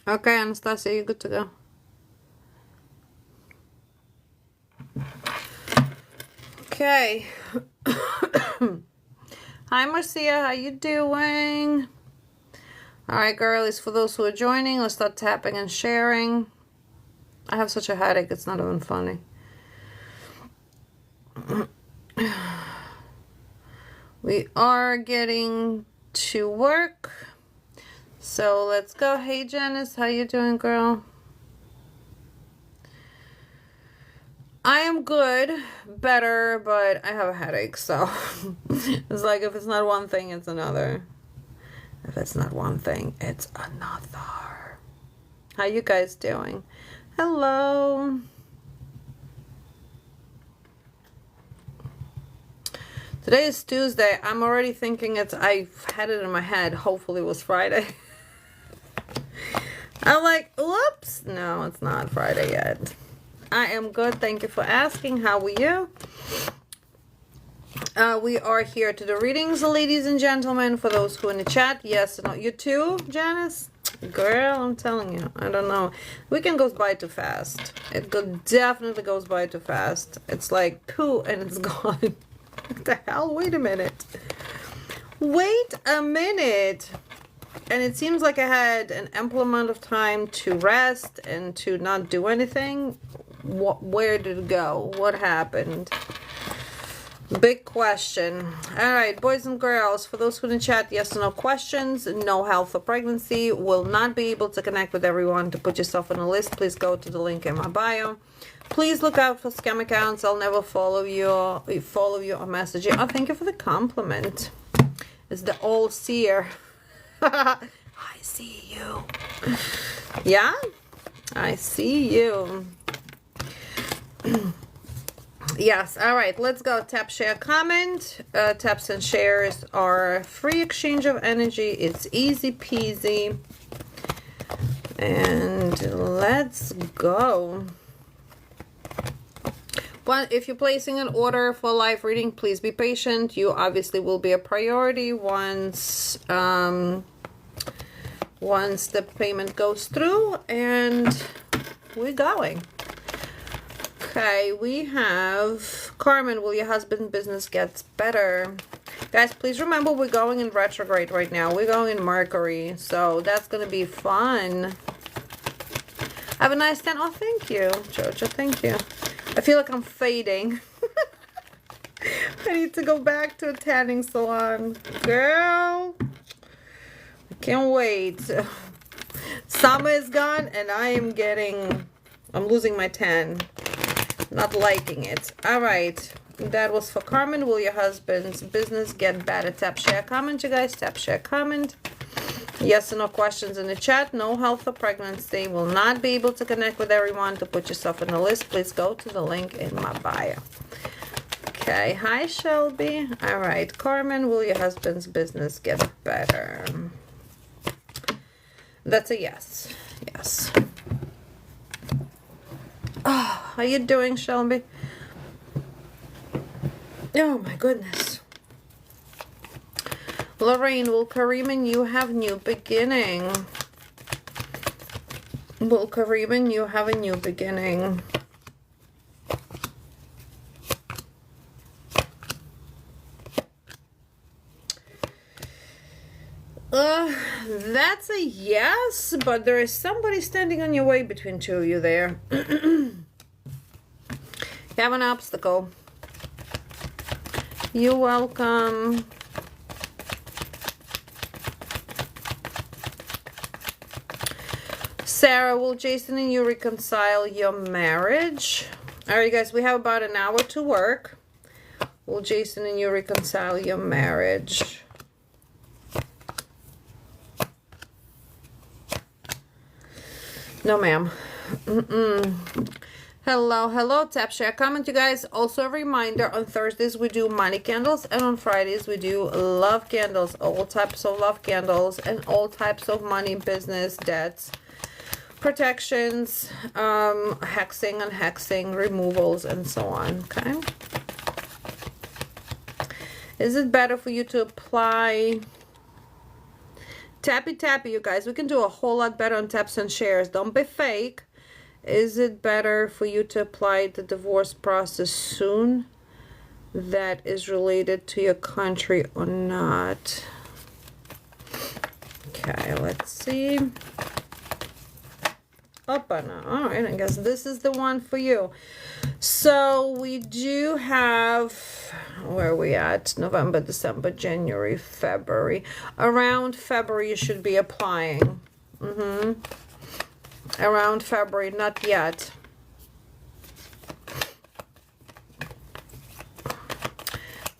Okay, Anastasia, you're good to go. Okay. Hi, Marcia. How you doing? All right, girlies. For those who are joining, let's start tapping and sharing. I have such a headache. It's not even funny. We are getting to work. So let's go. Hey, Janice. How you doing, girl? I am good, better, but I have a headache, so it's like if it's not one thing, it's another. If it's not one thing, it's another. How you guys doing? Hello. Today is Tuesday. I'm already thinking I've had it in my head. Hopefully it was Friday. I'm like, whoops. No, it's not Friday yet. I am good. Thank you for asking. How are you? We are here to do readings, ladies and gentlemen. For those who are in the chat, yes, no, you too, Janice? Girl, I'm telling you, I don't know. Weekend goes by too fast. Definitely goes by too fast. It's like poo and it's gone. What the hell? Wait a minute. Wait a minute. And it seems like I had an ample amount of time to rest and to not do anything. Where did it go? What happened? Big question. All right, boys and girls, for those who in the chat, yes or no questions. No health or pregnancy. Will not be able to connect with everyone. To put yourself on a list, please go to the link in my bio. Please look out for scam accounts. I'll never follow you or message you. Oh, thank you for the compliment. It's the all seer. I see you. Yeah? I see you. Yes, all right, let's go. Tap, share, comment. Taps and shares are free exchange of energy. It's easy peasy. And let's go. Well, if you're placing an order for live reading, please be patient. You obviously will be a priority once the payment goes through, and we're going. Okay, we have Carmen, will your husband's business get better? Guys, please remember we're going in retrograde right now. We're going in Mercury, so that's going to be fun. Have a nice day. Oh, thank you, Jojo. Thank you. I feel like I'm fading. I need to go back to a tanning salon. Girl, I can't wait. Summer is gone and I'm losing my tan. Not liking it. All right. That was for Carmen. Will your husband's business get better? Tap, share, comment, you guys. Tap, share, comment. Yes or no questions in the chat. No health or pregnancy. Will not be able to connect with everyone. To put yourself on the list, please go to the link in my bio. Okay. Hi, Shelby. All right. Carmen, will your husband's business get better? That's a yes. Yes. Oh, how you doing, Shelby? Oh, my goodness. Lorraine, will Kareem and you have new beginning? Will Kareem and you have a new beginning? That's a yes, but there is somebody standing on your way between two of you there. You have an obstacle. You're welcome. Sarah, will Jason and you reconcile your marriage? All right, guys, we have about an hour to work. Will Jason and you reconcile your marriage? No, ma'am. Hello. Tap, share, comment, you guys. Also a reminder, on Thursdays we do money candles, and on Fridays we do love candles. All types of love candles and all types of money, business, debts, protections, hexing, unhexing, removals, and so on. Okay. Is it better for you to apply Tappy tappy, you guys. We can do a whole lot better on taps and shares. Don't be fake. Is it better for you to apply the divorce process soon that is related to your country or not? Okay, let's see. Open. All right, I guess this is the one for you. So we do have, where are we at? November, December, January, February. Around February you should be applying. Around February, not yet.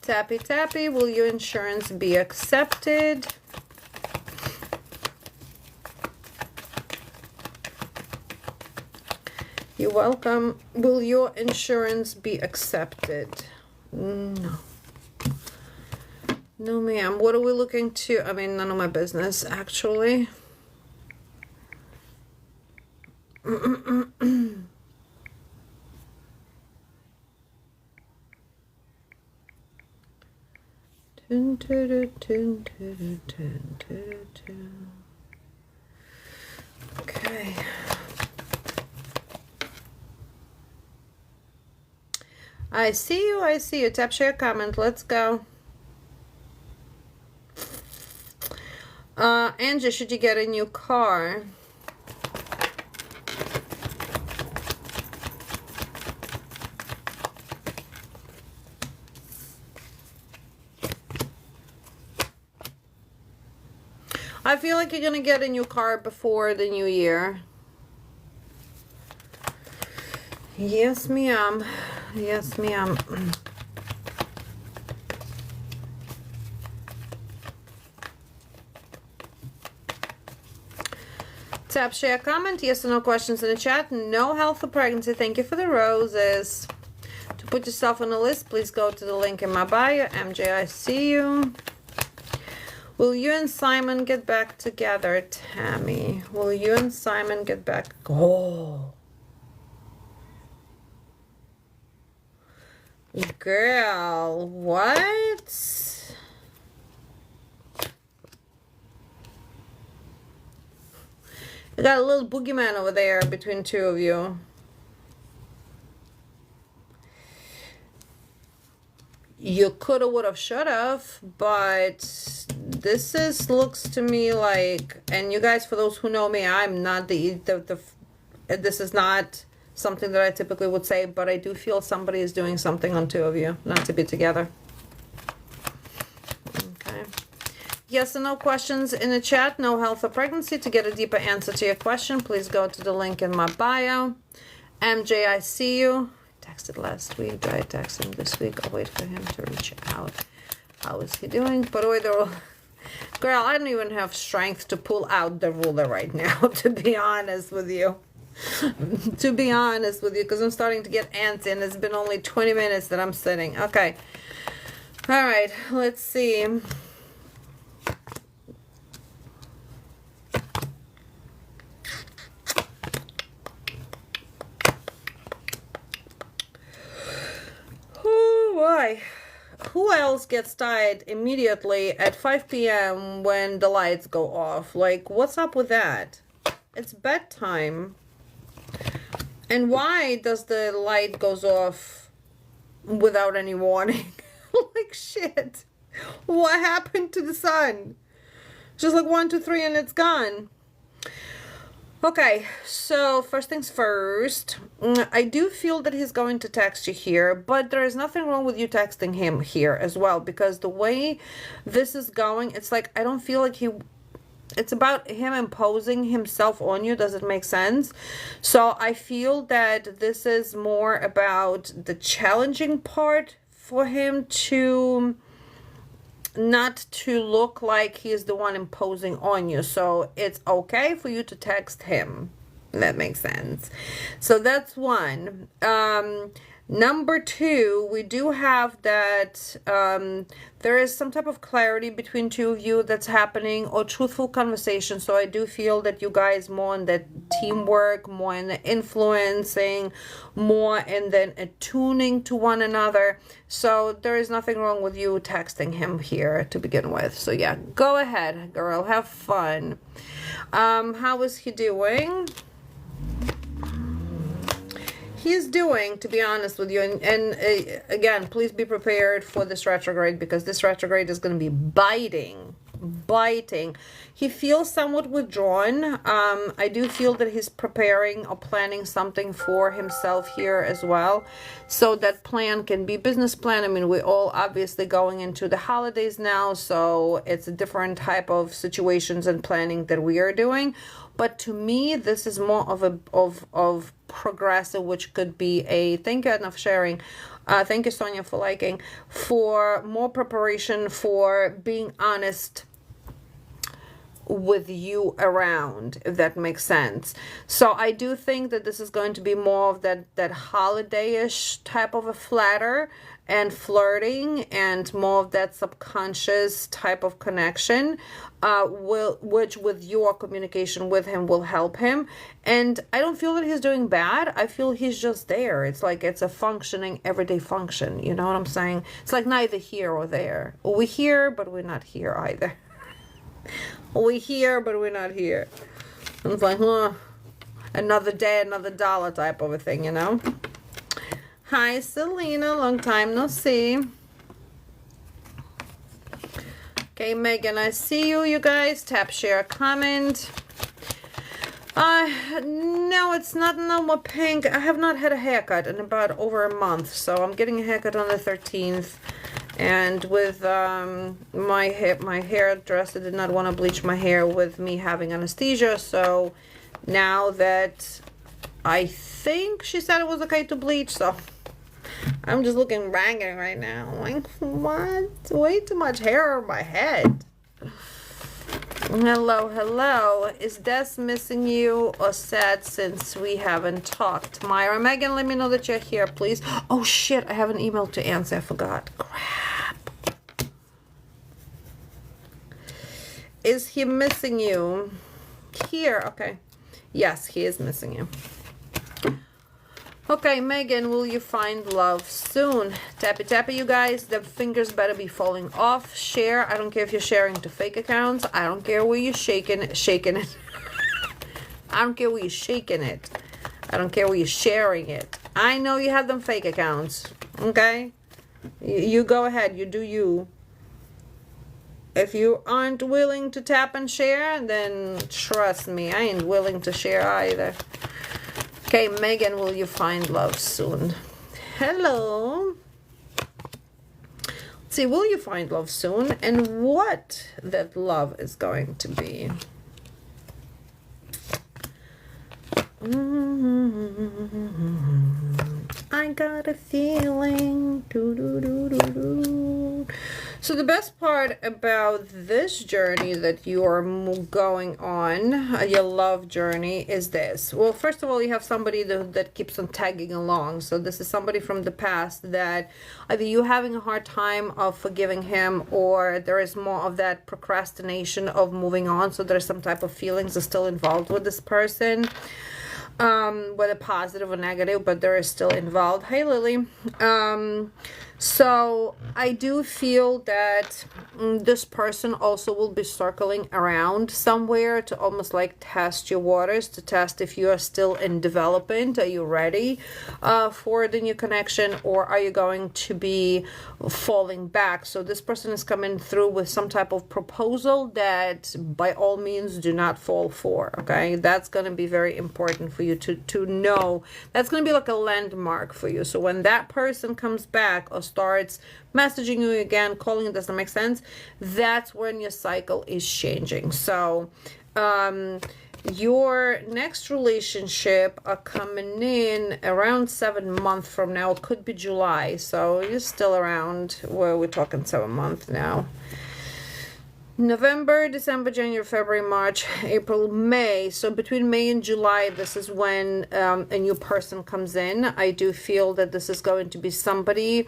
Tappy tappy, will your insurance be accepted? You're welcome. Will your insurance be accepted? No. No, ma'am. What are we looking to? I mean, none of my business, actually. Okay. I see you, I see you. Tap, share, comment. Let's go. Angie, should you get a new car? I feel like you're going to get a new car before the new year. Yes, ma'am. Yes, ma'am. Tap, share, comment. Yes or no questions in the chat. No health or pregnancy. Thank you for the roses. To put yourself on the list, please go to the link in my bio. MJ, I see you. Will you and Simon get back together, Tammy? Will you and Simon get back? Oh. Girl, what? You got a little boogeyman over there between two of you. You coulda, woulda, shoulda, but this looks to me like, and you guys, for those who know me, I'm not this is not something that I typically would say, but I do feel somebody is doing something on two of you, not to be together. Okay. Yes or no questions in the chat. No health or pregnancy. To get a deeper answer to your question, please go to the link in my bio. MJ, I see you. I texted last week. Do I text him this week? I'll wait for him to reach out. How is he doing? By the way, girl, I don't even have strength to pull out the ruler right now, to be honest with you. To be honest with you, because I'm starting to get antsy, and it's been only 20 minutes that I'm sitting. Okay. All right, let's see. Oh, boy. Who else gets tired immediately at 5 p.m. when the lights go off? Like, what's up with that? It's bedtime. And why does the light goes off without any warning? Like, shit. What happened to the sun? Just like 1, 2, 3 and it's gone. Okay, so first things first, I do feel that he's going to text you here, but there is nothing wrong with you texting him here as well, because the way this is going, it's like, I don't feel like it's about him imposing himself on you. Does it make sense? So I feel that this is more about the challenging part for him to not to look like he's the one imposing on you. So it's okay for you to text him. That makes sense. So that's one. Number two, we do have that there is some type of clarity between two of you that's happening, or truthful conversation. So I do feel that you guys more in that teamwork, more in the influencing, more in the attuning to one another. So there is nothing wrong with you texting him here to begin with. So yeah, go ahead, girl, have fun. How is he doing? He's doing, to be honest with you, and again, please be prepared for this retrograde, because this retrograde is going to be biting. He feels somewhat withdrawn. I do feel that he's preparing or planning something for himself here as well. So that plan can be business plan. I mean, we're all obviously going into the holidays now, so it's a different type of situations and planning that we are doing. But to me, this is more of a of progressive, which could be a, thank you Edna for sharing, thank you Sonia for liking, for more preparation for being honest with you around, if that makes sense. So I do think that this is going to be more of that holiday-ish type of a flatter and flirting, and more of that subconscious type of connection, which with your communication with him will help him. And I don't feel that he's doing bad. I feel he's just there. It's like it's a functioning everyday function. You know what I'm saying? It's like neither here or there. We're here, but we're not here either. We're here, but we're not here. And it's like, another day, another dollar type of a thing, you know? Hi, Selena. Long time no see. Okay, Megan, I see you, you guys. Tap, share, comment. No, it's not no more pink. I have not had a haircut in about over a month. So I'm getting a haircut on the 13th. And with my hairdresser did not want to bleach my hair with me having anesthesia. So now that I think she said it was okay to bleach, so I'm just looking ragged right now. Like, what? Way too much hair on my head. Hello, hello. Is Des missing you or sad since we haven't talked? Myra, Megan, let me know that you're here, please. Oh, shit. I have an email to answer. I forgot. Crap. Is he missing you? Here. Okay. Yes, he is missing you. Okay, Megan, will you find love soon? Tappy tappy, you guys. The fingers better be falling off. Share. I don't care if you're sharing to fake accounts. I don't care where you're shaking it. I don't care where you're shaking it. I don't care where you're sharing it. I know you have them fake accounts. Okay? You go ahead. You do you. If you aren't willing to tap and share, then trust me, I ain't willing to share either. Okay, Megan, will you find love soon? Hello. Let's see, will you find love soon? And what that love is going to be. I got a feeling. So the best part about this journey that you are going on, your love journey, is this. Well, first of all, you have somebody that keeps on tagging along. So this is somebody from the past that either you're having a hard time of forgiving him, or there is more of that procrastination of moving on. So there's some type of feelings are still involved with this person. Whether positive or negative, but they're still involved. Hey, Lily. So I do feel that this person also will be circling around somewhere to almost like test your waters, to test if you are still in development. Are you ready for the new connection, or are you going to be falling back? So this person is coming through with some type of proposal that by all means do not fall for. Okay, that's going to be very important for you to know. That's going to be like a landmark for you. So when that person comes back or starts messaging you again, calling, it doesn't make sense, that's when your cycle is changing. So your next relationship are coming in around 7 months from now. It could be July, so you're still around where we're talking 7 months now. November, December, January, February, March, April, May. So between May and July, this is when a new person comes in. I do feel that this is going to be somebody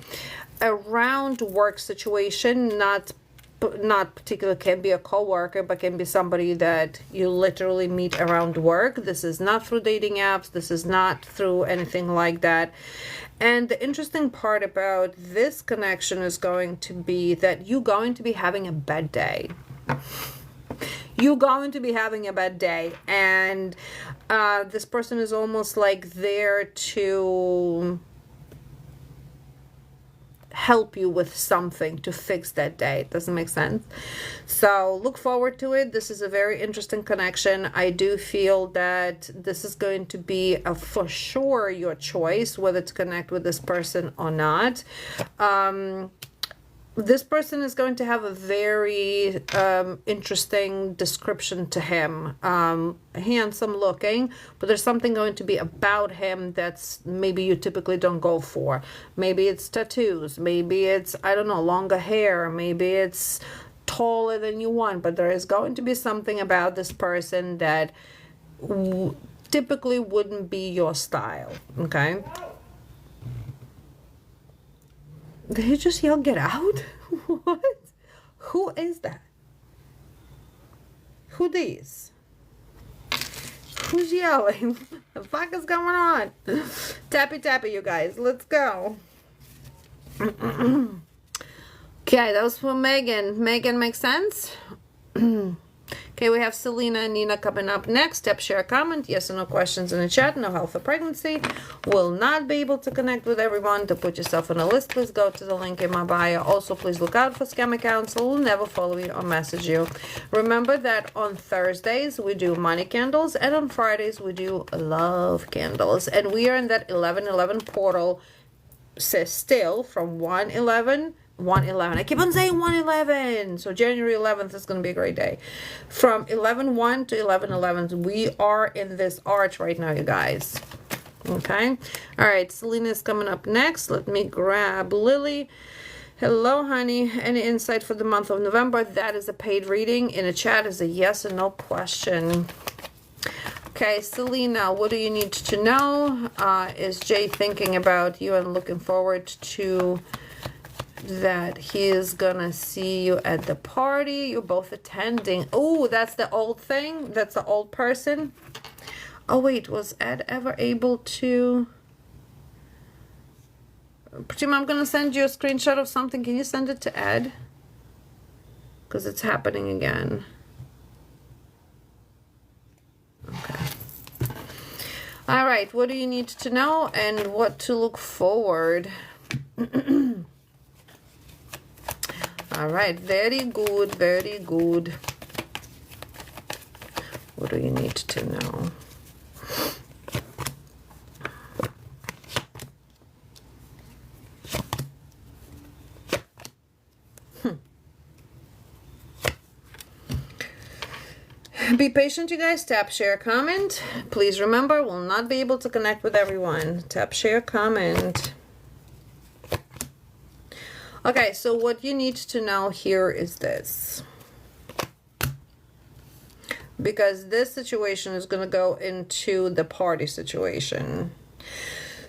around work situation, not particular, can be a co-worker, but can be somebody that you literally meet around work. This is not through dating apps. This is not through anything like that. And the interesting part about this connection is going to be that you're going to be having a bad day. You're going to be having a bad day. And this person is almost like there to help you with something to fix that day. It doesn't make sense. So look forward to it. This is a very interesting connection. I do feel that this is going to be for sure your choice whether to connect with this person or not. This person is going to have a very interesting description to him. Handsome looking, but there's something going to be about him that's maybe you typically don't go for. Maybe it's tattoos. Maybe it's, I don't know, longer hair. Maybe it's taller than you want. But there is going to be something about this person that typically wouldn't be your style. Okay? Did he just yell, "Get out"? What? Who is that? Who these? Who's yelling? The fuck is going on? Tappy tappy, you guys. Let's go. Okay, that was for Megan. Megan makes sense? Okay, we have Selena and Nina coming up next. Tap, share, comment. Yes or no questions in the chat. No health or pregnancy. Will not be able to connect with everyone. To put yourself on a list, please go to the link in my bio. Also, please look out for scam accounts who will never follow you or message you. Remember that on Thursdays, we do money candles. And on Fridays, we do love candles. And we are in that 11/11 portal still from 1/11. I keep on saying 1/11. So January 11th is going to be a great day. From 11/1 to 11/11, we are in this arch right now, you guys. Okay. All right. Selena is coming up next. Let me grab Lily. Hello, honey. Any insight for the month of November? That is a paid reading. In the chat is a yes or no question. Okay, Selena, what do you need to know? Is Jay thinking about you and looking forward to that he is gonna see you at the party you're both attending? Oh, that's the old thing. That's the old person. Oh wait, was Ed ever able to? Pratima, I'm gonna send you a screenshot of something. Can you send it to Ed? Because it's happening again. Okay. All right, what do you need to know and what to look forward? All right, very good, very good. What do you need to know? Be patient, you guys. Tap, share, comment. Please remember, we'll not be able to connect with everyone. Tap, share, comment. Okay, so what you need to know here is this. Because this situation is going to go into the party situation.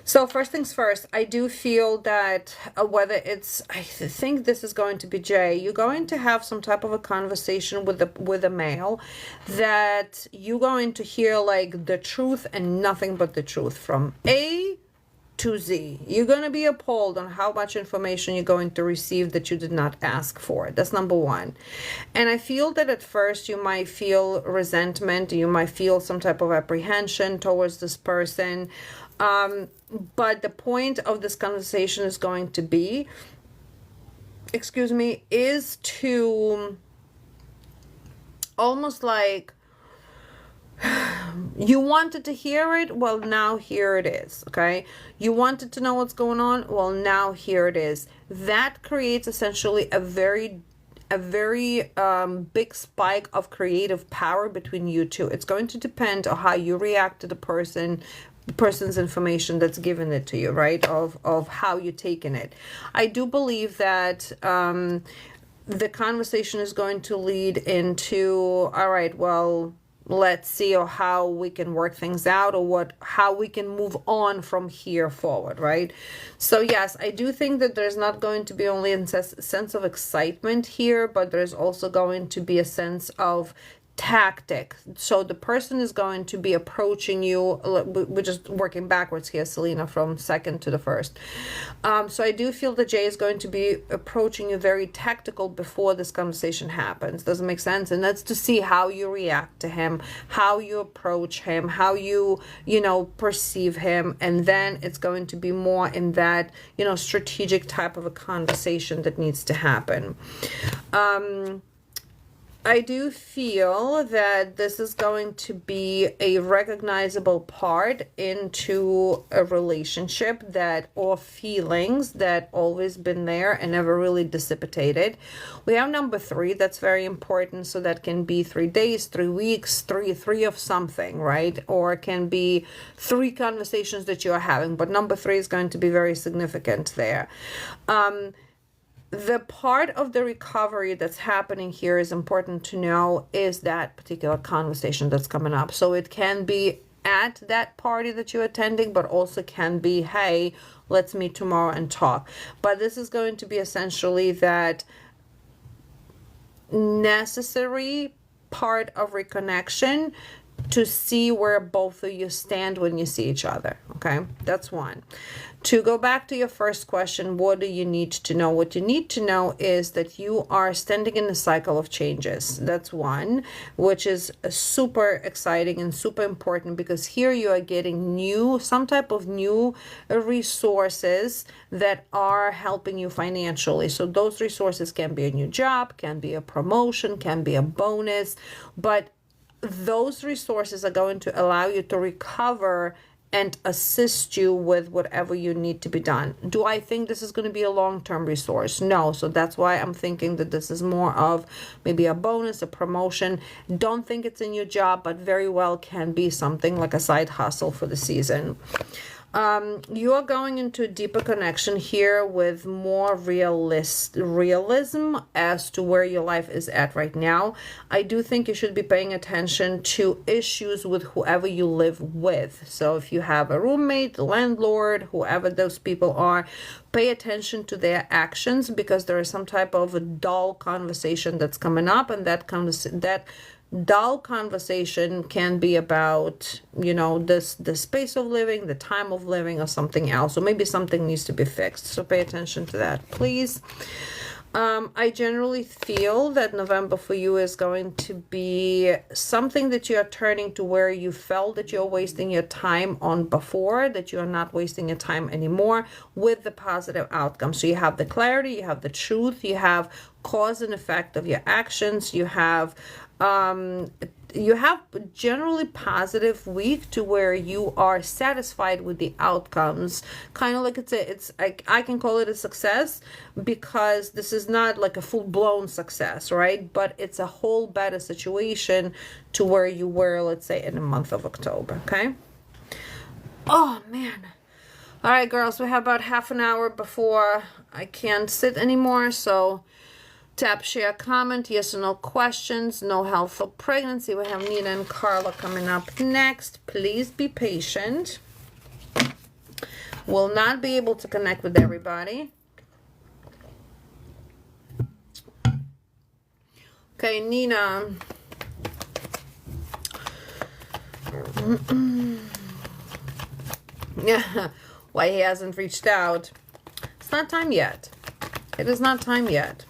So first things first, I do feel that whether it's, I think this is going to be Jay, you're going to have some type of a conversation with a male that you're going to hear like the truth and nothing but the truth from A to Z. You're going to be appalled on how much information you're going to receive that you did not ask for. That's number one. And I feel that at first you might feel resentment, you might feel some type of apprehension towards this person. But the point of this conversation is going to be, is to almost like, you wanted to hear it, well now here it is. Okay, you wanted to know what's going on, well now here it is. That creates essentially a very big spike of creative power between you two. It's going to depend on how you react to the person's information that's given it to you, right? Of how you're taking it. I do believe that the conversation is going to lead into, all right, well, let's see how we can work things out, or how we can move on from here forward, right? So yes, I do think that there's not going to be only a sense of excitement here, but there's also going to be a sense of tactic. So the person is going to be approaching you. We're just working backwards here, Selena, from second to the first. So I do feel that Jay is going to be approaching you very tactical before this conversation happens. Doesn't make sense? And that's to see how you react to him, how you approach him, how you perceive him. And then it's going to be more in that, strategic type of a conversation that needs to happen. I do feel that this is going to be a recognizable part into a relationship or feelings that always been there and never really dissipated. We have number 3. That's very important. So that can be 3 days, 3 weeks, three of something, right? Or it can be 3 conversations that you're having. But number 3 is going to be very significant there. The part of the recovery that's happening here is important to know is that particular conversation that's coming up. So it can be at that party that you're attending, but also can be, hey, let's meet tomorrow and talk. But this is going to be essentially that necessary part of reconnection to see where both of you stand when you see each other. Okay, that's one. To go back to your first question, what do you need to know? What you need to know is that you are standing in a cycle of changes. That's one, which is super exciting and super important, because here you are getting some type of new resources that are helping you financially. So those resources can be a new job, can be a promotion, can be a bonus, but those resources are going to allow you to recover and assist you with whatever you need to be done. Do I think this is going to be a long-term resource? No. So that's why I'm thinking that this is more of maybe a bonus, a promotion. Don't think it's a new job, but very well can be something like a side hustle for the season. You are going into a deeper connection here with more realism as to where your life is at right now. I do think you should be paying attention to issues with whoever you live with. So if you have a roommate, landlord, whoever those people are, pay attention to their actions, because there is some type of a dull conversation that's coming up, and that dull conversation can be about, the space of living, the time of living, or something else, or maybe something needs to be fixed. So pay attention to that, please. I generally feel that November for you is going to be something that you are turning to where you felt that you're wasting your time on before, that you are not wasting your time anymore, with the positive outcome. So you have the clarity, you have the truth, you have cause and effect of your actions, you have generally positive week to where you are satisfied with the outcomes. Kind of like I can call it a success, because this is not like a full-blown success, right? But it's a whole better situation to where you were, let's say, in the month of October. Okay. Oh man. All right, girls, we have about half an hour before I can't sit anymore. So tap, share, comment, yes or no questions, no health for pregnancy. We have Nina and Carla coming up next. Please be patient. Will not be able to connect with everybody. Okay, Nina. Yeah, why he hasn't reached out. It's not time yet. It is not time yet.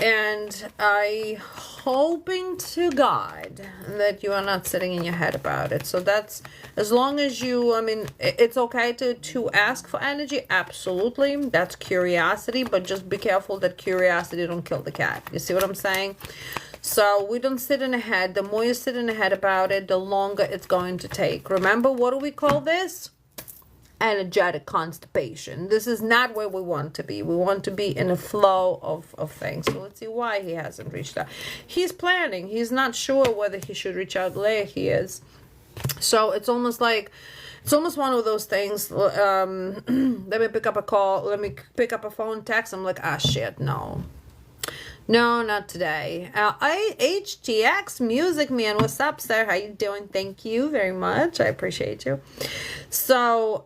And I hoping to God that you are not sitting in your head about it. So that's, as long as you, it's okay to ask for energy. Absolutely. That's curiosity, but just be careful that curiosity don't kill the cat. You see what I'm saying? So we don't sit in the head. The more you sit in the head about it, the longer it's going to take. Remember, what do we call this? Energetic constipation. This is not where we want to be. We want to be in a flow of things. So let's see why he hasn't reached out. He's planning. He's not sure whether he should reach out later. He is. So it's almost one of those things. Let me pick up a call. Let me pick up a phone, text. I'm like, shit, no. No, not today. HTX Music Man, what's up, sir? How you doing? Thank you very much. I appreciate you. So,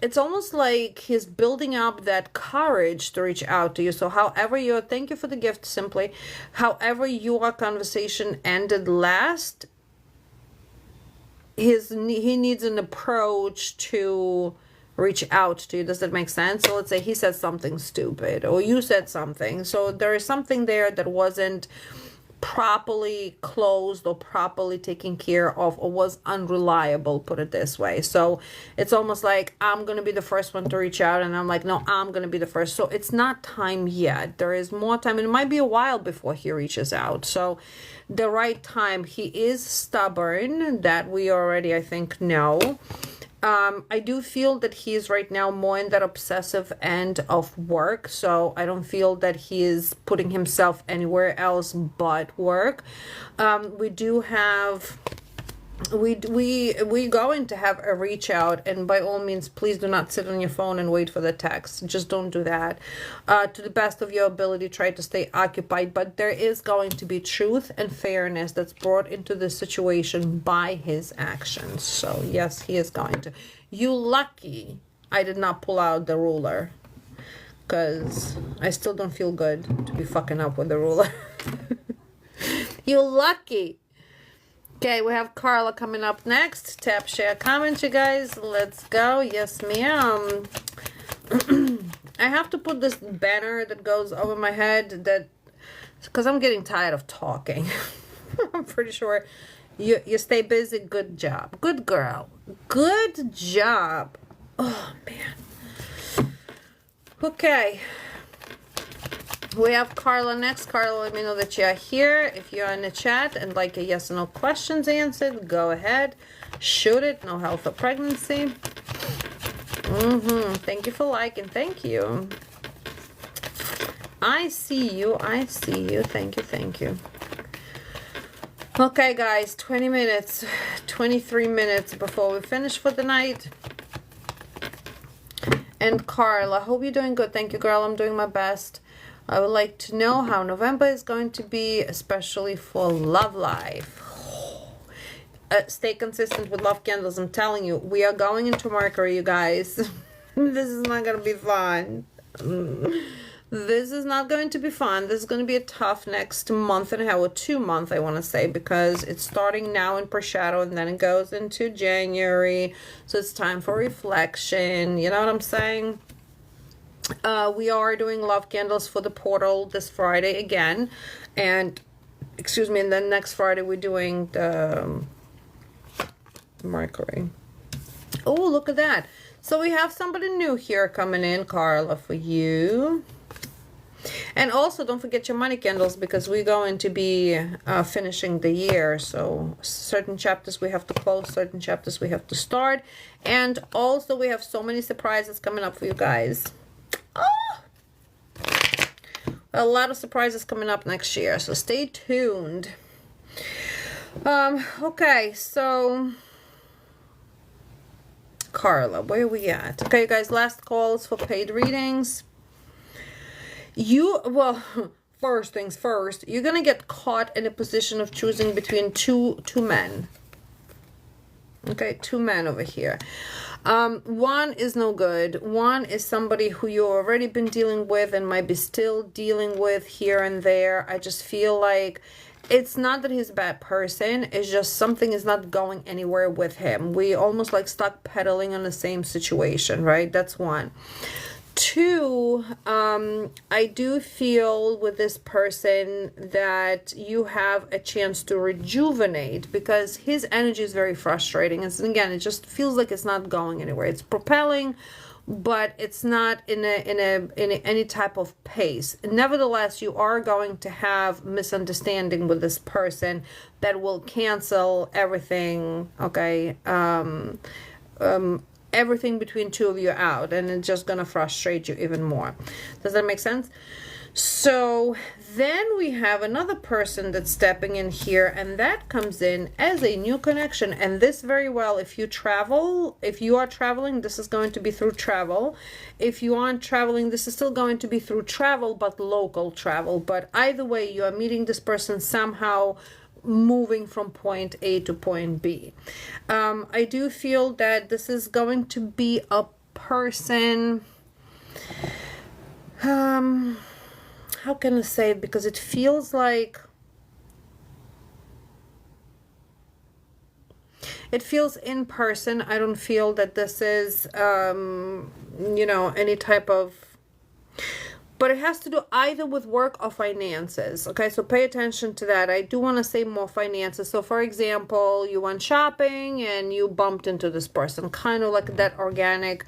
it's almost like he's building up that courage to reach out to you. So, however thank you for the gift, simply. However your conversation ended last, he needs an approach to reach out to you. Does that make sense? So let's say he said something stupid or you said something. So there is something there that wasn't properly closed or properly taken care of or was unreliable, put it this way. So it's almost like I'm going to be the first one to reach out and I'm like, no, I'm going to be the first. So it's not time yet. There is more time. It might be a while before he reaches out. So the right time, he is stubborn, that we already, I think, know. I do feel that he is right now more in that obsessive end of work. So I don't feel that he is putting himself anywhere else but work. We do have... we're going to have a reach out, and by all means, please do not sit on your phone and wait for the text. Just don't do that. To the best of your ability, try to stay occupied, but there is going to be truth and fairness that's brought into the situation by his actions. So yes, he is going to. You lucky I did not pull out the ruler, because I still don't feel good to be fucking up with the ruler. You lucky. Okay, we have Carla coming up next. Tap, share, comment, you guys. Let's go. Yes, ma'am. I have to put this banner that goes over my head, that because I'm getting tired of talking. I'm pretty sure you stay busy. Good job. Good girl. Good job. Oh, man. Okay. We have Carla next. Carla, let me know that you're here. If you're in the chat and like a yes or no questions answered, go ahead. Shoot it. No health or pregnancy. Thank you for liking. Thank you. I see you. I see you. Thank you. Thank you. Okay, guys. 20 minutes. 23 minutes before we finish for the night. And Carla, hope you're doing good. Thank you, girl. I'm doing my best. I would like to know how November is going to be, especially for love life. Stay consistent with love candles. I'm telling you, we are going into Mercury, you guys. This is not going to be fun. This is not going to be fun. This is going to be a tough next month and a half, or 2 months, I want to say, because it's starting now in Preshadow and then it goes into January. So it's time for reflection. You know what I'm saying? We are doing love candles for the portal this Friday again, and excuse me, and then next Friday we're doing the Mercury. Oh, look at that. So we have somebody new here coming in, Carla, for you. And also don't forget your money candles, because we're going to be finishing the year. So certain chapters we have to close, certain chapters we have to start, and also we have so many surprises coming up for you guys. Oh, a lot of surprises coming up next year, so stay tuned. Okay, so Carla, where are we at? Okay, guys, last calls for paid readings. Well, first things first, you're gonna get caught in a position of choosing between two men. Okay, 2 men over here. One is no good. One is somebody who you've already been dealing with and might be still dealing with here and there. I just feel like it's not that he's a bad person. It's just something is not going anywhere with him. We almost like stuck pedaling on the same situation, right? That's one. 2, I do feel with this person that you have a chance to rejuvenate, because his energy is very frustrating. And again, it just feels like it's not going anywhere. It's propelling, but it's not in any type of pace. Nevertheless, you are going to have misunderstanding with this person that will cancel everything. Okay. Everything between 2 of you out, and it's just gonna frustrate you even more. Does that make sense? So then we have another person that's stepping in here, and that comes in as a new connection. And this very well, if you travel, if you are traveling, this is going to be through travel. If you aren't traveling, this is still going to be through travel, but local travel. But either way, you are meeting this person somehow, moving from point A to point B. I do feel that this is going to be a person, how can I say it? Because it feels like it feels in person. I don't feel that this is, you know, any type of, but it has to do either with work or finances. Okay, so pay attention to that. I do want to say more finances. So for example, you went shopping and you bumped into this person, kind of like that organic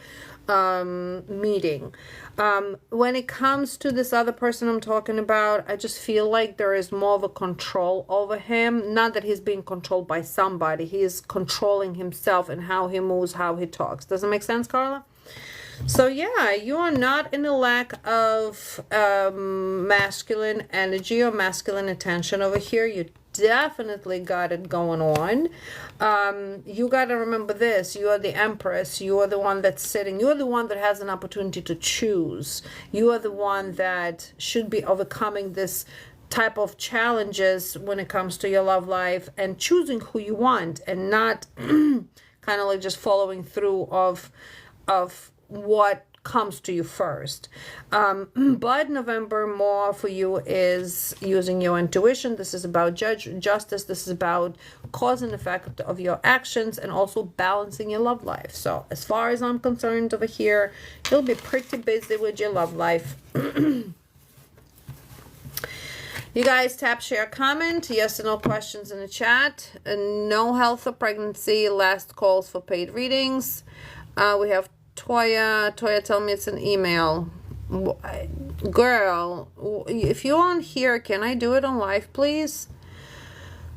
meeting. When it comes to this other person I'm talking about, I just feel like there is more of a control over him. Not that he's being controlled by somebody. He is controlling himself and how he moves, how he talks. Does it make sense, Carla? So yeah, you are not in a lack of masculine energy or masculine attention over here. You definitely got it going on. You got to remember this. You are the empress. You are the one that's sitting. You are the one that has an opportunity to choose. You are the one that should be overcoming this type of challenges when it comes to your love life and choosing who you want, and not kind of like just following through of what comes to you first. But November more for you is using your intuition. This is about justice. This is about cause and effect of your actions, and also balancing your love life. So as far as I'm concerned over here, you'll be pretty busy with your love life. You guys tap, share, comment. Yes or no questions in the chat. No health or pregnancy. Last calls for paid readings. We have Toya. Toya, tell me it's an email. Girl, if you're on here, can I do it on live, please?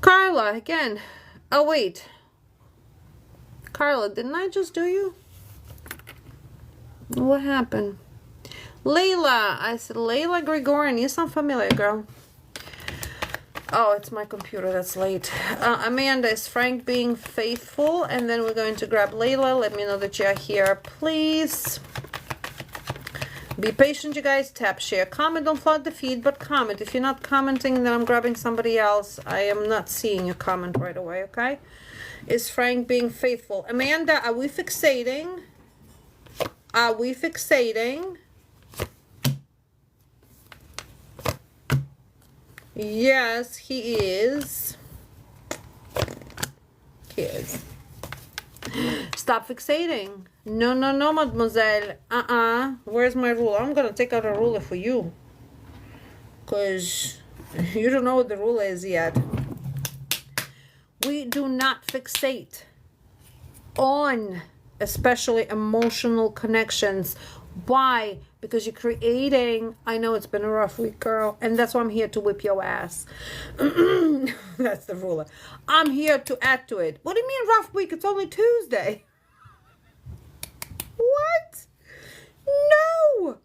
Carla, again. Oh, wait. Carla, didn't I just do you? What happened? Layla. I said Layla Gregorian. You sound familiar, girl. Oh, it's my computer that's late. Amanda, is Frank being faithful? And then we're going to grab Layla. Let me know that you're here, please. Be patient, you guys. Tap, share, comment. Don't flood the feed, but comment. If you're not commenting, then I'm grabbing somebody else. I am not seeing your comment right away, okay? Is Frank being faithful? Amanda, are we fixating? Are we fixating? Yes, he is. He is. Stop fixating. No, no, no, mademoiselle. Where's my ruler? I'm going to take out a ruler for you. Because you don't know what the ruler is yet. We do not fixate on especially emotional connections. Why? Because you're creating, I know it's been a rough week, girl, and that's why I'm here to whip your ass. That's the ruler. I'm here to add to it. What do you mean rough week? It's only Tuesday. What? No.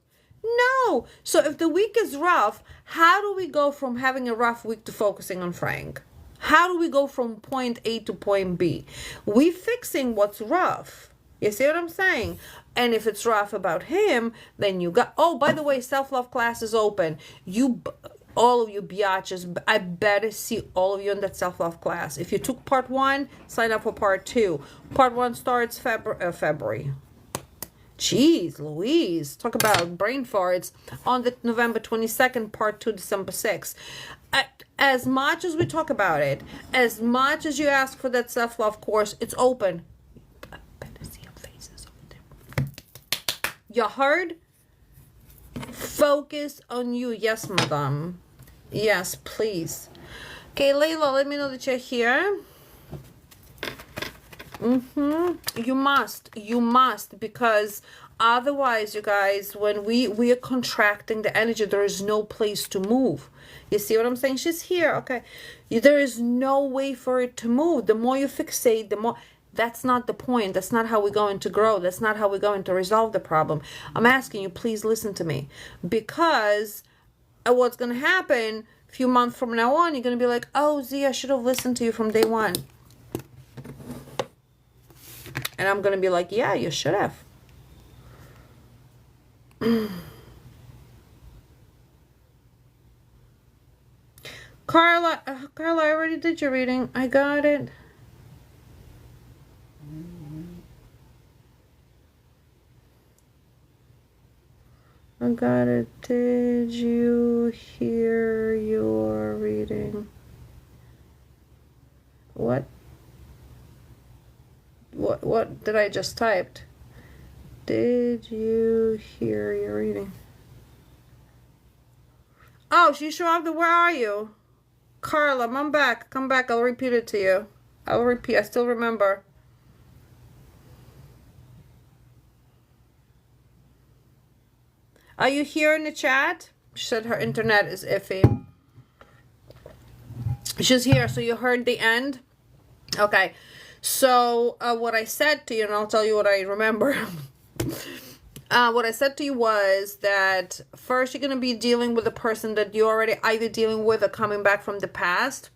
No. So if the week is rough, how do we go from having a rough week to focusing on Frank? How do we go from point A to point B? We fixing what's rough. You see what I'm saying? And if it's rough about him, then you got... Oh, by the way, self-love class is open. All of you biatches, I better see all of you in that self-love class. If you took part 1, sign up for part 2. Part 1 starts February. Jeez Louise. Talk about brain farts. On the November 22nd, part 2, December 6th. As much as we talk about it, as much as you ask for that self-love course, it's open. You heard? Focus on you. Yes, madam. Yes, please. Okay, Layla, let me know that you're here. You must, because otherwise, you guys, when we are contracting the energy, there is no place to move. You see what I'm saying? She's here. Okay. There is no way for it to move. The more you fixate, the more... That's not the point. That's not how we're going to grow. That's not how we're going to resolve the problem. I'm asking you, please listen to me. Because what's going to happen a few months from now on, you're going to be like, oh, Z, I should have listened to you from day one. And I'm going to be like, yeah, you should have. Carla, I already did your reading. I got it. I got it. Did you hear your reading? What did I just typed? Did you hear your reading? Oh, she showed up. Where are you? Carla, I'm back. Come back. I'll repeat it to you. I still remember. Are you here in the chat? She said her internet is iffy. She's here. So you heard the end? Okay. So what I said to you, and I'll tell you what I remember. What I said to you was that first you're going to be dealing with a person that you're already either dealing with or coming back from the past.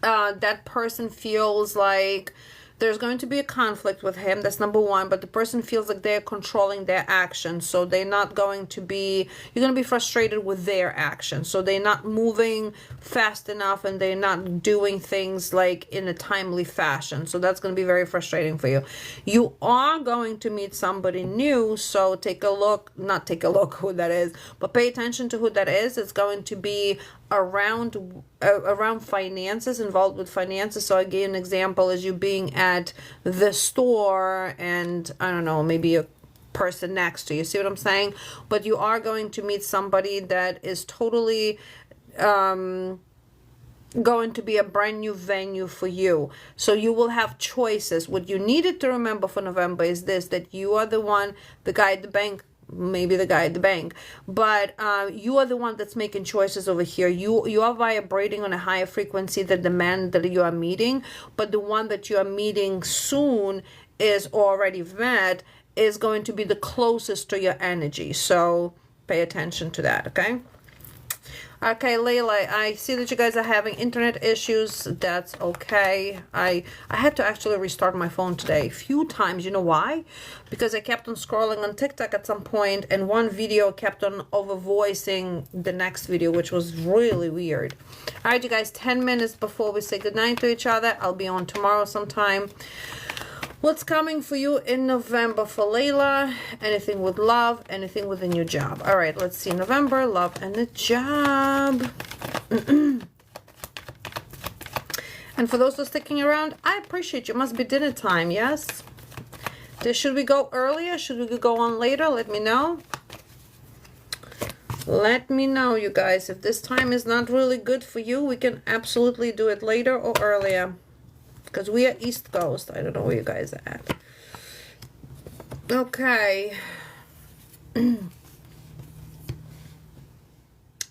That person feels like there's going to be a conflict with him. That's number one. But the person feels like they're controlling their actions. So they're not going to be, you're going to be frustrated with their actions. So they're not moving fast enough and they're not doing things like in a timely fashion. So that's going to be very frustrating for you. You are going to meet somebody new. So take a look, not take a look who that is, but pay attention to who that is. It's going to be around finances, involved with finances. So I gave an example as you being at the store and I don't know, maybe a person next to you. See what I'm saying? But you are going to meet somebody that is totally going to be a brand new venue for you. So you will have choices. What you needed to remember for November is this, that you are the one, the guy at the bank, maybe the guy at the bank, but you are the one that's making choices over here. You are vibrating on a higher frequency than the man that you are meeting, but the one that you are meeting soon is already met, is going to be the closest to your energy. So pay attention to that, okay? Okay, Layla, I see that you guys are having internet issues. That's okay. I had to actually restart my phone today a few times. You know why? Because I kept on scrolling on TikTok at some point and one video kept on over voicing the next video, which was really weird. All right, you guys, 10 minutes before we say goodnight to each other. I'll be on tomorrow sometime. What's coming for you in November for Layla? Anything with love, anything with a new job. All right, let's see. November, love, and the job. And for those who are sticking around, I appreciate you. Must be dinner time, yes? Should we go earlier? Should we go on later? Let me know. Let me know, you guys. If this time is not really good for you, we can absolutely do it later or earlier. Because we are East Coast. I don't know where you guys are at. Okay.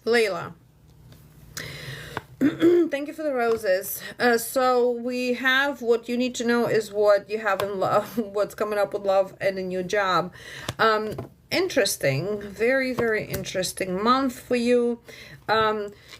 Layla. Thank you for the roses. So we have what you need to know is what you have in love, what's coming up with love and a new job. Interesting. Very, very interesting month for you.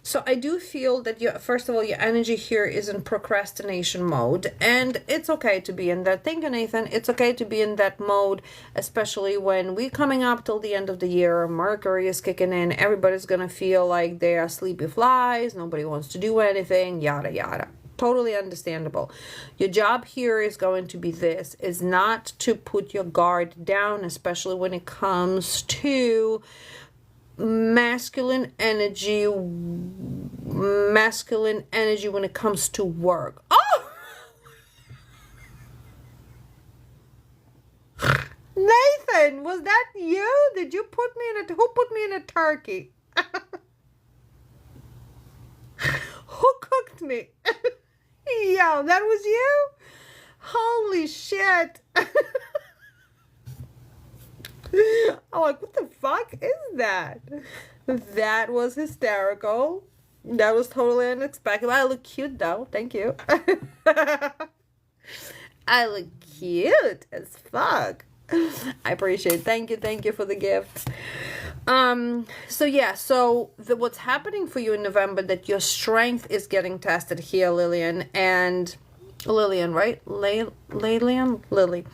So I do feel that first of all, your energy here is in procrastination mode, and it's okay to be in that. Thank you, Nathan. It's okay to be in that mode, especially when we're coming up till the end of the year. Mercury is kicking in. Everybody's gonna feel like they are sleepy flies. Nobody wants to do anything, yada, yada. Totally understandable. Your job here is going to be this, is not to put your guard down, especially when it comes to masculine energy when it comes to work. Oh, Nathan, was that you? Did you put me in who put me in a turkey? Who cooked me? Yo, that was you? Holy shit. I'm like, what the fuck is that? That was hysterical. That was totally unexpected. I look cute though. Thank you. I look cute as fuck. I appreciate it. Thank you for the gift. So yeah, so what's happening for you in November, that your strength is getting tested here, Lillian, and Lillian, right? Lillian? Lily.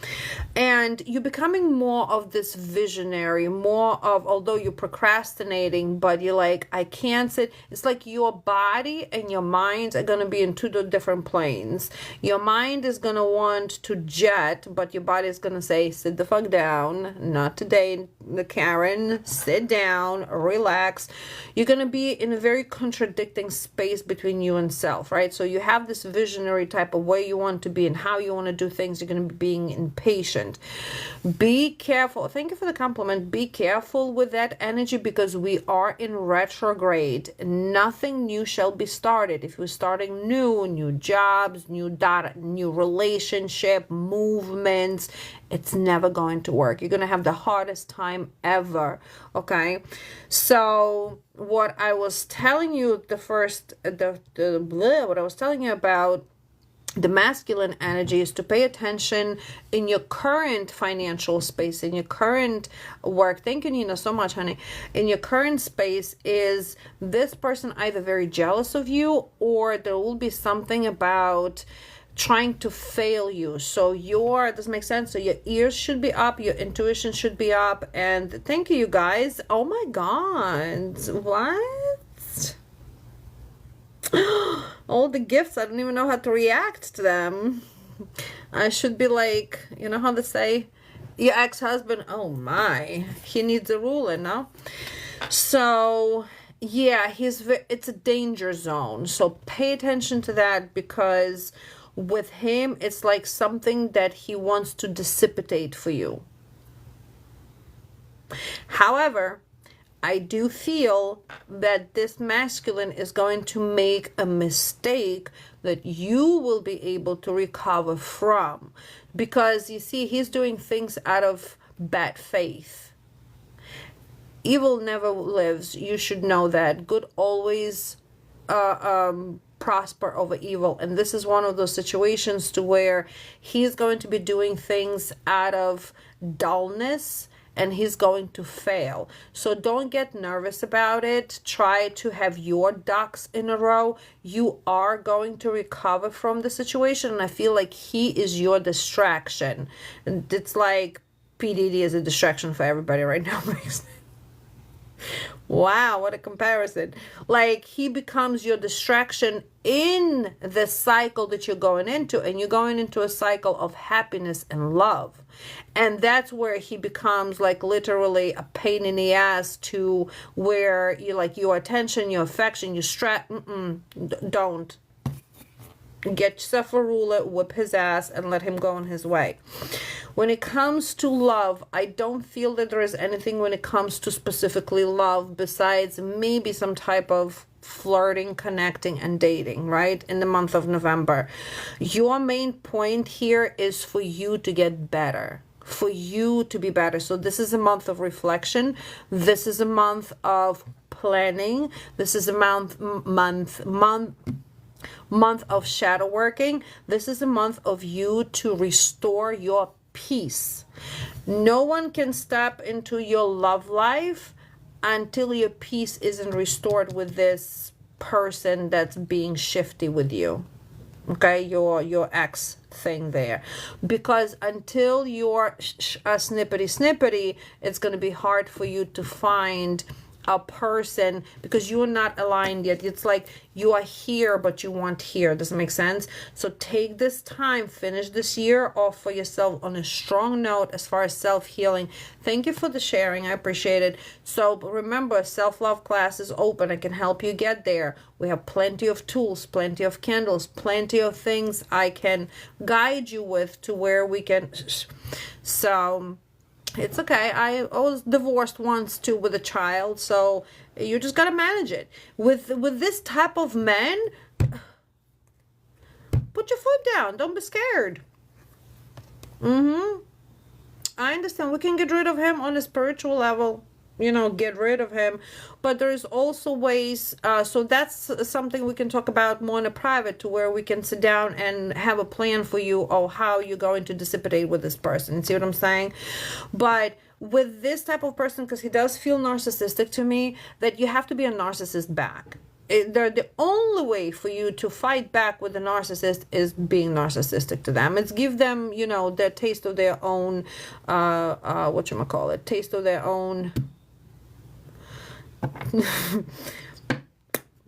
And you're becoming more of this visionary, more of, although you're procrastinating, but you're like, I can't sit. It's like your body and your mind are going to be in two different planes. Your mind is going to want to jet, but your body is going to say, sit the fuck down. Not today, Karen. Sit down, relax. You're going to be in a very contradicting space between you and self, right? So you have this visionary type of way you want to be and how you want to do things. You're going to be being impatient. Be careful. Thank you for the compliment. Be careful with that energy, because we are in retrograde. Nothing new shall be started. If you're starting new jobs, new data, new relationship, movements, it's never going to work. You're going to have the hardest time ever. Okay. So what I was telling you, what I was telling you about the masculine energy is to pay attention in your current financial space, in your current work. Thank you, Nina, so much, honey. In your current space, is this person either very jealous of you, or there will be something about trying to fail you. So does it make sense? So your ears should be up, your intuition should be up. And thank you guys. Oh my God. What? All the gifts, I don't even know how to react to them. I should be like, you know how they say, your ex-husband, oh my, he needs a ruler, no? So yeah, it's a danger zone. So pay attention to that, because with him, it's like something that he wants to dissipate for you. However, I do feel that this masculine is going to make a mistake that you will be able to recover from. Because you see, he's doing things out of bad faith. Evil never lives. You should know that. Good always prosper over evil. And this is one of those situations to where he's going to be doing things out of dullness, and he's going to fail. So don't get nervous about it. Try to have your ducks in a row. You are going to recover from the situation. And I feel like he is your distraction. And it's like P. Diddy is a distraction for everybody right now. Wow, what a comparison. Like, he becomes your distraction in the cycle that you're going into, and you're going into a cycle of happiness and love. And that's where he becomes like literally a pain in the ass, to where you like your attention, your affection, your don't. Get yourself a ruler, whip his ass, and let him go on his way. When it comes to love, I don't feel that there is anything when it comes to specifically love besides maybe some type of flirting, connecting, and dating, right? In the month of November. Your main point here is for you to get better. For you to be better. So this is a month of reflection. This is a month of planning. This is a month of shadow working. This is a month of you to restore your peace. No one can step into your love life until your peace isn't restored with this person that's being shifty with you. Okay, your ex thing there. Because until you're snippety, it's going to be hard for you to find a person, because you're not aligned yet. It's like you are here, but you want here. Does it make sense? So take this time, finish this year off for yourself on a strong note as far as self-healing. Thank you for the sharing. I appreciate it. So remember, self-love class is open. I can help you get there. We have plenty of tools, plenty of candles, plenty of things I can guide you with to where we can. So it's okay. I was divorced once too with a child, so you just gotta manage it. With this type of men, put your foot down. Don't be scared. I understand. We can get rid of him on a spiritual level. You know, get rid of him. But there's also ways, so that's something we can talk about more in a private, to where we can sit down and have a plan for you of how you're going to dissipate with this person. See what I'm saying? But with this type of person, because he does feel narcissistic to me, that you have to be a narcissist back. The only way for you to fight back with the narcissist is being narcissistic to them. It's give them, you know, their taste of their own, taste of their own,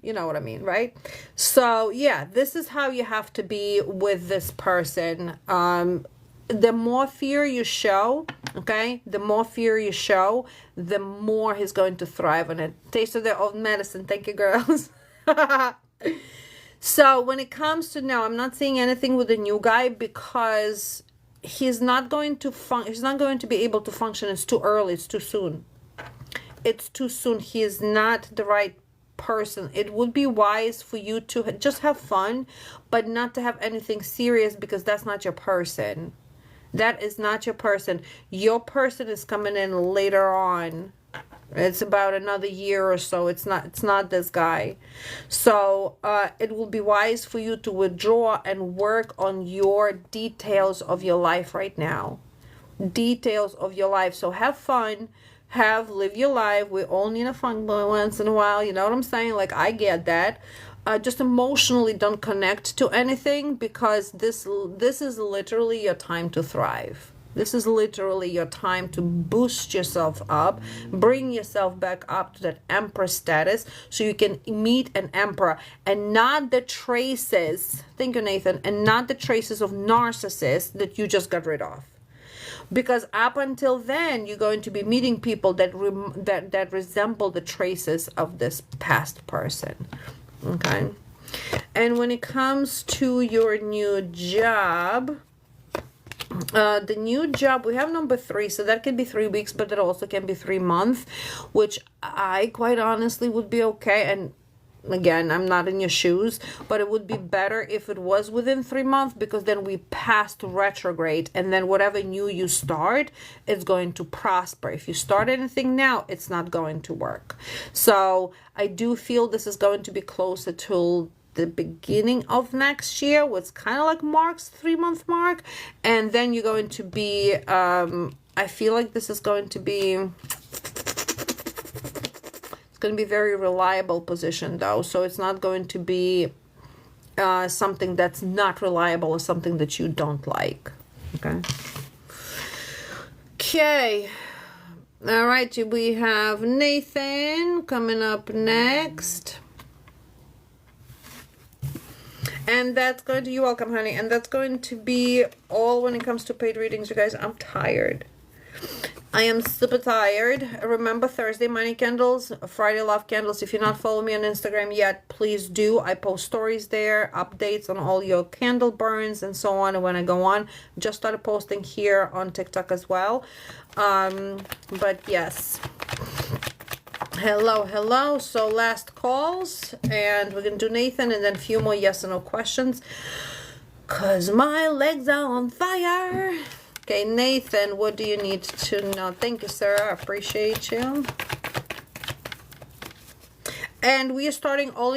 you know what I mean, right? So yeah, this is how you have to be with this person. The more fear you show, okay, the more fear you show, the more he's going to thrive on it. Taste of their own medicine. Thank you, girls. So when it comes to now, I'm not seeing anything with the new guy, because he's not going to he's not going to be able to function. It's too early. It's too soon. It's too soon. He is not the right person. It would be wise for you to just have fun, but not to have anything serious, because that's not your person. That is not your person. Your person is coming in later on. It's about another year or so. It's not this guy. So it will be wise for you to withdraw and work on your details of your life right now. Details of your life. So have fun. Live your life. We all need a fun once in a while. You know what I'm saying? Like, I get that. Just emotionally don't connect to anything, because this is literally your time to thrive. This is literally your time to boost yourself up, bring yourself back up to that emperor status, so you can meet an emperor, and not the traces, thank you, Nathan, and not the traces of narcissists that you just got rid of. Because up until then, you're going to be meeting people that resemble the traces of this past person. Okay. And when it comes to your new job, the new job, we have number 3, so that can be 3 weeks, but it also can be 3 months, which I quite honestly would be okay. And again, I'm not in your shoes, but it would be better if it was within 3 months, because then we passed retrograde, and then whatever new you start, it's going to prosper. If you start anything now, it's not going to work. So I do feel this is going to be closer to the beginning of next year, which kind of like marks 3-month mark, and then you're going to be I feel like this is going to be very reliable position, though, so it's not going to be something that's not reliable or something that you don't like. Okay, all right, we have Nathan coming up next. And that's going to, you're welcome, honey. And that's going to be all when it comes to paid readings, you guys. I'm tired. I am super tired. Remember, Thursday money candles, Friday love candles. If you're not following me on Instagram yet, please do. I post stories there, updates on all your candle burns and so on. And when I go on, just started posting here on TikTok as well. But yes. Hello. So last calls, and we're gonna do Nathan and then a few more yes or no questions, cause my legs are on fire. Okay, Nathan, what do you need to know? Thank you, sir. I appreciate you. And we are starting all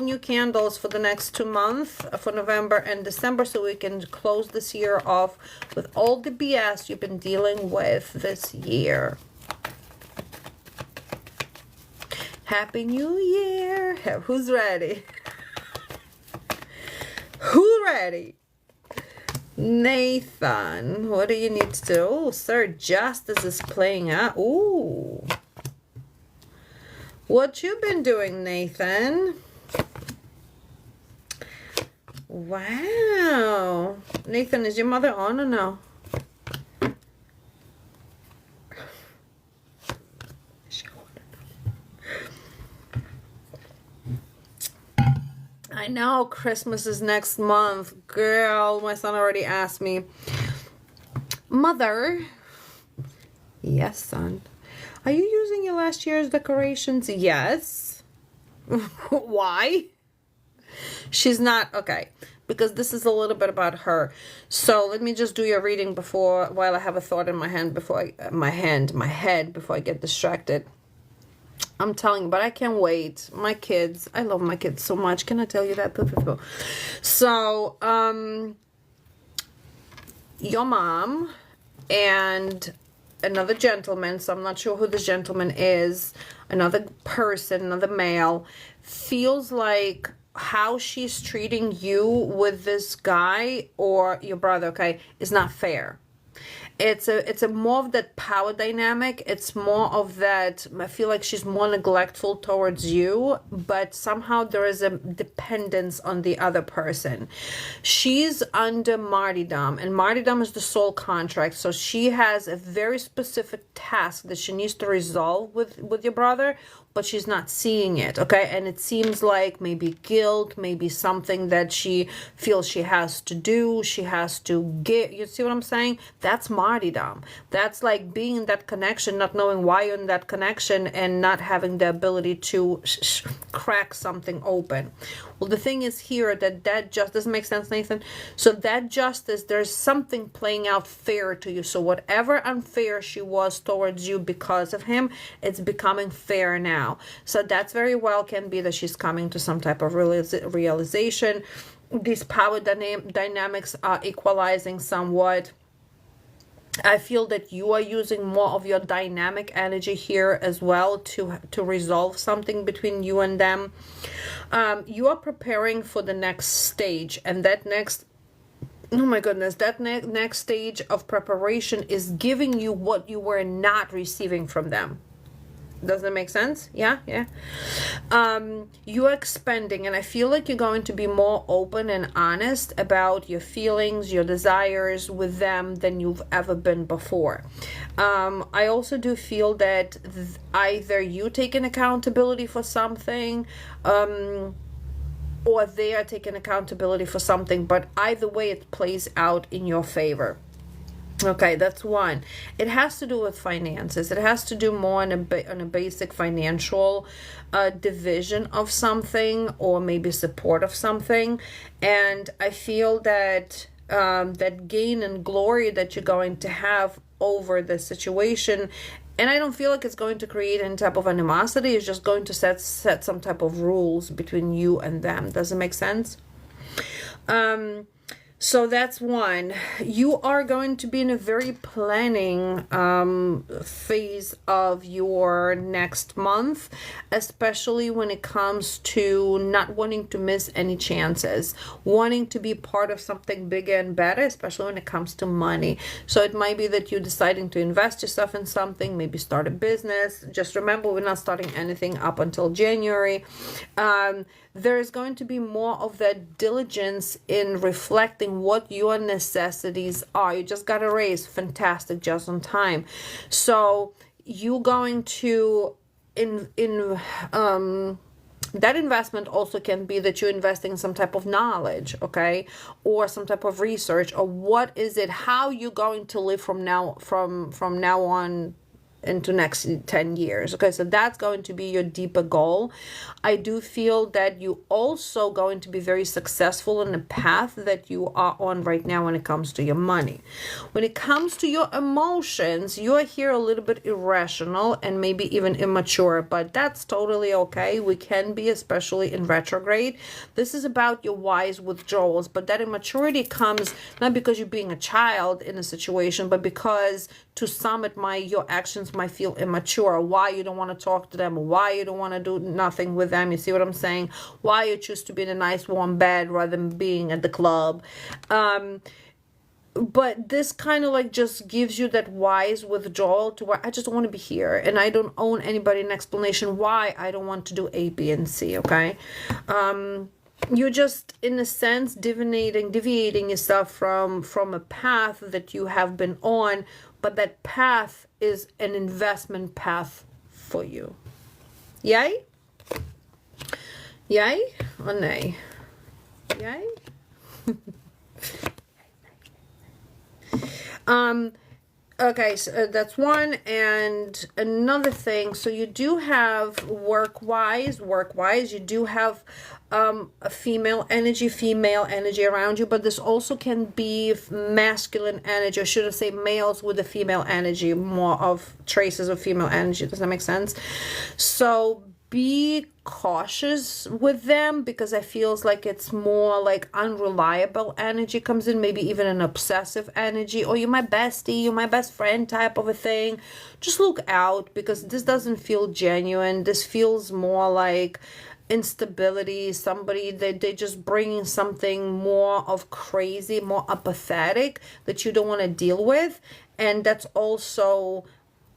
new candles for the next 2 months, for November and December, so we can close this year off with all the BS you've been dealing with this year. Happy New Year. Who's ready? Who ready? Nathan, what do you need to do? Oh, Sir Justice is playing out. Ooh. What you been doing, Nathan? Wow. Nathan, is your mother on or no? I know Christmas is next month. Girl, my son already asked me. Mother. Yes, son. Are you using your last year's decorations? Yes. Why? She's not. Okay. Because this is a little bit about her. So let me just do your reading while I have a thought in my head before I get distracted. I'm telling you, but I can't wait. My kids, I love my kids so much. Can I tell you that? So, your mom and another gentleman, so I'm not sure who this gentleman is, another person, another male, feels like how she's treating you with this guy or your brother, okay, is not fair. It's a more of that power dynamic. It's more of that, I feel like she's more neglectful towards you, but somehow there is a dependence on the other person. She's under martyrdom, and martyrdom is the soul contract. So she has a very specific task that she needs to resolve with your brother, but she's not seeing it, okay? And it seems like maybe guilt, maybe something that she feels she has to do, she has to get, you see what I'm saying? That's martyrdom. That's like being in that connection, not knowing why you're in that connection, and not having the ability to crack something open. Well, the thing is here that just doesn't make sense, Nathan. So that justice, there's something playing out fair to you. So whatever unfair she was towards you because of him, it's becoming fair now. So that's very well can be that she's coming to some type of realization. These power dynamics are equalizing somewhat. I feel that you are using more of your dynamic energy here as well to resolve something between you and them. You are preparing for the next stage, and that next, oh my goodness, that next stage of preparation is giving you what you were not receiving from them. Does that make sense? Yeah. You're expanding, and I feel like you're going to be more open and honest about your feelings, your desires with them than you've ever been before. I also do feel that either you taking accountability for something, or they are taking accountability for something, but either way it plays out in your favor. Okay, that's one. It has to do with finances. It has to do more on a basic financial division of something, or maybe support of something. And I feel that that gain and glory that you're going to have over the situation, and I don't feel like it's going to create any type of animosity. It's just going to set some type of rules between you and them. Does it make sense? So that's one. You are going to be in a very planning phase of your next month, especially when it comes to not wanting to miss any chances, wanting to be part of something bigger and better, especially when it comes to money. So it might be that you're deciding to invest yourself in something, maybe start a business. Just remember, we're not starting anything up until January. There is going to be more of that diligence in reflecting what your necessities are. You just got a raise, fantastic, just on time. So you're going to that investment also can be that you're investing in some type of knowledge, okay, or some type of research, or what is it, how you're going to live from now on into next 10 years. Okay, so that's going to be your deeper goal. I do feel that you also going to be very successful in the path that you are on right now when it comes to your money. When it comes to your emotions, you are here a little bit irrational and maybe even immature, but that's totally okay. We can be, especially in retrograde. This is about your wise withdrawals, but that immaturity comes not because you're being a child in a situation, but because to some your actions might feel immature. Why you don't want to talk to them, why you don't want to do nothing with them. You see what I'm saying? Why you choose to be in a nice warm bed rather than being at the club. But this kind of like just gives you that wise withdrawal to where I just want to be here, and I don't owe anybody an explanation why I don't want to do A, B, and C. Okay. You're just, in a sense, deviating yourself from a path that you have been on, but that path is an investment path for you. Yay? Yay or nay? Yay? Okay, so that's one. And another thing, so you do have work-wise, you do have a female energy around you, but this also can be masculine energy, or should I say males with a female energy, more of traces of female energy. Does that make sense? So be cautious with them, because I feels like it's more like unreliable energy comes in, maybe even an obsessive energy, or you're my bestie, you're my best friend type of a thing. Just look out, because this doesn't feel genuine. This feels more like instability, somebody that they just bringing something more of crazy, more apathetic that you don't want to deal with. And that's also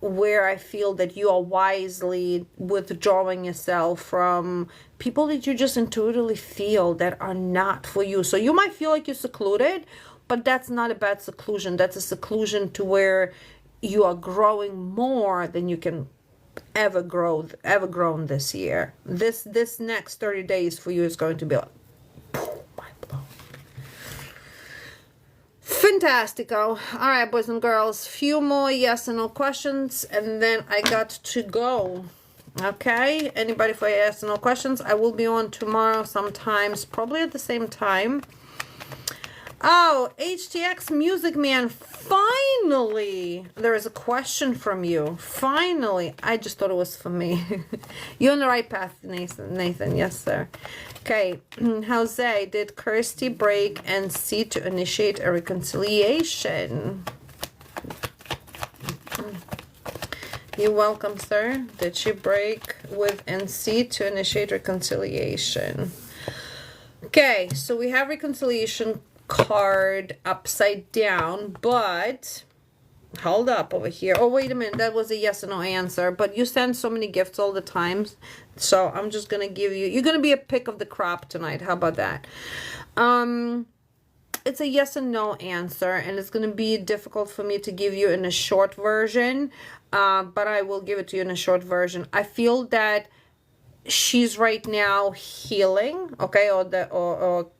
where I feel that you are wisely withdrawing yourself from people that you just intuitively feel that are not for you. So you might feel like you're secluded, but that's not a bad seclusion. That's a seclusion to where you are growing more than you can ever grown this year. This next 30 days for you is going to be like mind blown. Fantastico. All right, boys and girls, few more yes and no questions, and then I got to go. Okay, anybody for yes and no questions? I will be on tomorrow sometimes, probably at the same time. Oh, HTX Music Man, finally there is a question from you. Finally. I just thought it was for me. You're on the right path, Nathan. Yes, sir. Okay. Jose, did Kirsty break NC to initiate a reconciliation? You're welcome, sir. Did she break with NC to initiate reconciliation? Okay, so we have reconciliation card upside down, but hold up over here. Oh, wait a minute, that was a yes or no answer, but you send so many gifts all the time, so I'm just gonna give you, you're gonna be a pick of the crop tonight. How about that? It's a yes and no answer, and it's gonna be difficult for me to give you in a short version, but I will give it to you in a short version. I feel that she's right now healing, okay, or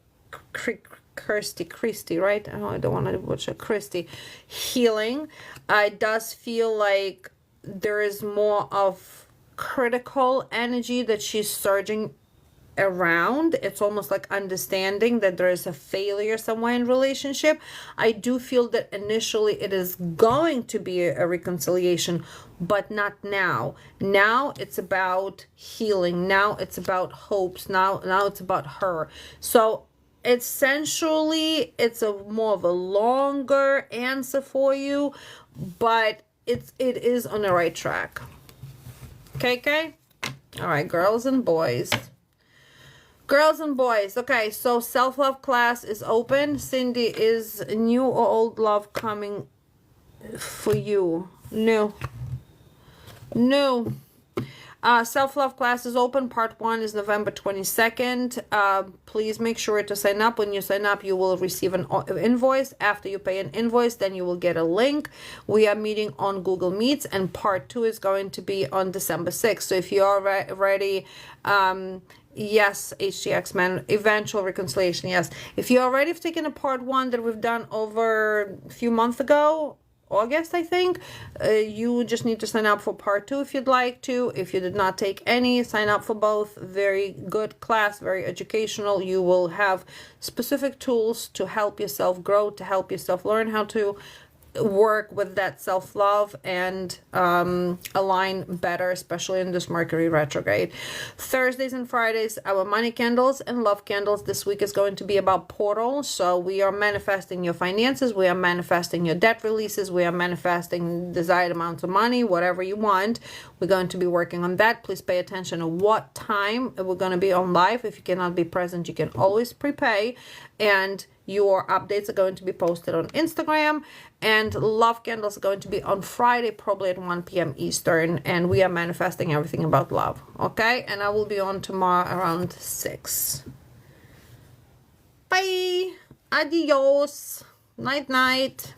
Christy, right? Oh, I don't want to butcher Christy. Healing. It does feel like there is more of critical energy that she's surging around. It's almost like understanding that there is a failure somewhere in relationship. I do feel that initially it is going to be a reconciliation, but not now. Now it's about healing. Now it's about hopes. Now it's about her. So essentially, it's a more of a longer answer for you, but it is on the right track. Okay? All right, girls and boys. Girls and boys. Okay, so self-love class is open. Cindy, is new or old love coming for you? No. Self-love class is open. Part 1 is November 22nd. Please make sure to sign up. When you sign up, you will receive an invoice. After you pay an invoice, then you will get a link. We are meeting on Google Meets, and part 2 is going to be on December 6th. So if you are ready, yes, HTX man, eventual reconciliation, yes. If you already have taken a part 1 that we've done over a few months ago, August, I think, you just need to sign up for part 2 if you'd like to. If you did not take any, sign up for both. Very good class, very educational. You will have specific tools to help yourself grow, to help yourself learn how to work with that self-love and align better, especially in this Mercury retrograde. Thursdays and Fridays, our money candles and love candles. This week is going to be about portals. So we are manifesting your finances, we are manifesting your debt releases, we are manifesting desired amounts of money, whatever you want. We're going to be working on that. Please pay attention to what time we're going to be on live. If you cannot be present, you can always prepay, and your updates are going to be posted on Instagram, and love candles are going to be on Friday, probably at 1 p.m. Eastern, and we are manifesting everything about love. Okay, and I will be on tomorrow around 6. Bye. Adios. Night night.